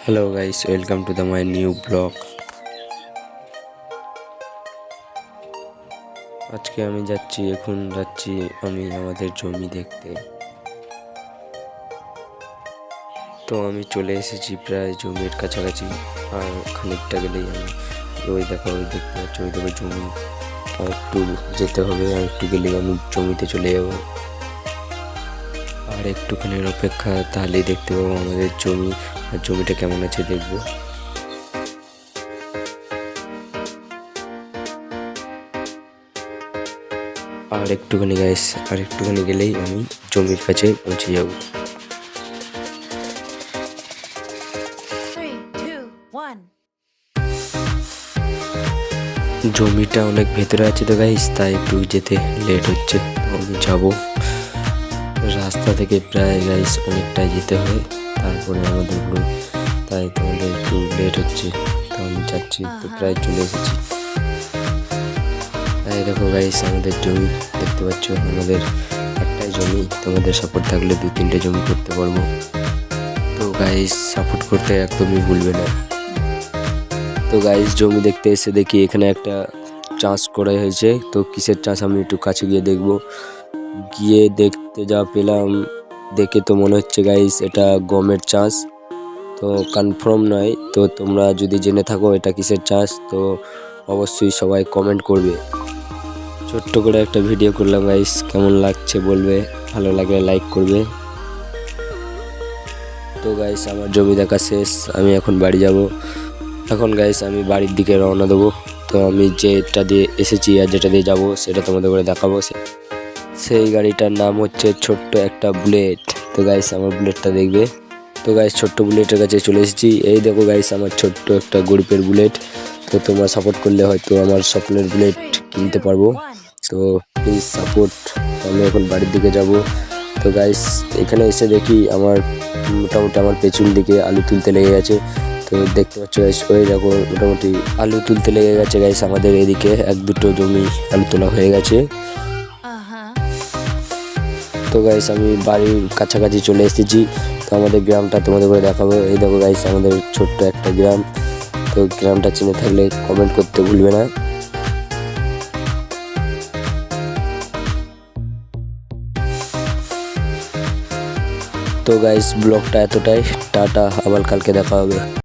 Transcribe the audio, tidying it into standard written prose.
Hello guys, welcome to the my new blog. আজকে আমি যাচ্ছি আমি আমাদের জমি দেখতে। তো আমি চলে এসেছি প্রায় জমির কাছাকাছি, আর খানিকটা গেলেই আমি ওই দেখতে পাচ্ছি, ওই দেখো জমি। আর একটু যেতে হবে, আর একটু গেলেই আমি জমিতে চলে যাব। আর একটুখানির অপেক্ষা, তাহলেই দেখতে পাবো আমাদের জমি, আর জমিটা কেমন আছে দেখবো। আর একটুখানি গেলেই আমি জমির কাছে পৌঁছে যাব। জমিটা অনেক ভেতরে আছে তো গাইস, তাই একটু যেতে লেট হচ্ছে। তো আমি যাবো, রাস্তা থেকে প্রায় গাইস অনেকটাই যেতে হয়, তারপরে আমাদের বাড়ি, তাই তোমাদের একটু লেট হচ্ছে। তো আমি যাচ্ছি, তো প্রায় চলে এসেছি। তাই দেখো গাইস, আমাদের জমি দেখতে পাচ্ছ, আমাদের একটাই জমি। তোমাদের সাপোর্ট থাকলে 2-3টে জমি করতে পারবো। তো গাইস, সাপোর্ট করতে একদমই ভুলবে না। তো গাইস, জমি দেখতে এসে দেখি এখানে একটা চাষ করা হয়েছে। তো কিসের চাষ আমি একটু কাছে গিয়ে দেখবো। গিয়ে দেখতে যা পেলাম, দেখে তো মনে হচ্ছে গাইস এটা গমের চাষ। তো কনফার্ম নয়, তো তোমরা যদি জেনে থাকো এটা কিসের চাষ, তো অবশ্যই সবাই কমেন্ট করবে। ছোট্ট করে একটা ভিডিও করলাম গাইস, কেমন লাগছে বলবে, ভালো লাগলে লাইক করবে। তো গাইস, আমার জমি দেখা শেষ, আমি এখন বাড়ি যাব। এখন গাইস আমি বাড়ির দিকে রওনা দেবো। তো আমি যেটা দিয়ে এসেছি আর যেটা দিয়ে যাব সেটা তোমাদের করে দেখাবো। সেই গাড়িটার নাম হচ্ছে ছোট্ট একটা বুলেট। তো গাইস, আমার বুলেটটা দেখবে। তো গাইস, ছোট্ট বুলেটের কাছে চলে এসেছি। এই দেখো গাইস, আমার ছোট্ট একটা গরিবের বুলেট। তো তোমরা সাপোর্ট করলে হয়তো আমার স্বপ্নের বুলেট কিনতে পারবো। তো প্লিজ সাপোর্ট। আমি এখন বাড়ির দিকে যাব। তো গাইস, এখানে এসে দেখি আমার মোটামুটি আমার পেছন দিকে আলু তুলতে লেগে গেছে। তো দেখতে পাচ্ছ গাইস, ওই দেখো মোটামুটি আলু তুলতে লেগে গেছে গাইস। আমাদের এদিকে 1-2টো জমি আলু তোলা হয়ে গেছে। তো গাইস, আমি বাড়ির কাছাকাছি চলে এসেছি। তো আমাদের গ্রামটা তোমাদের করে দেখাবো। এই দেখো গাইস, আমাদের ছোট্ট একটা গ্রাম। তো গ্রামটা চিনে থাকলে কমেন্ট করতে ভুলবে না। তো গাইস, ব্লগটা এতটাই। টাটা, আবার কালকে দেখা হবে।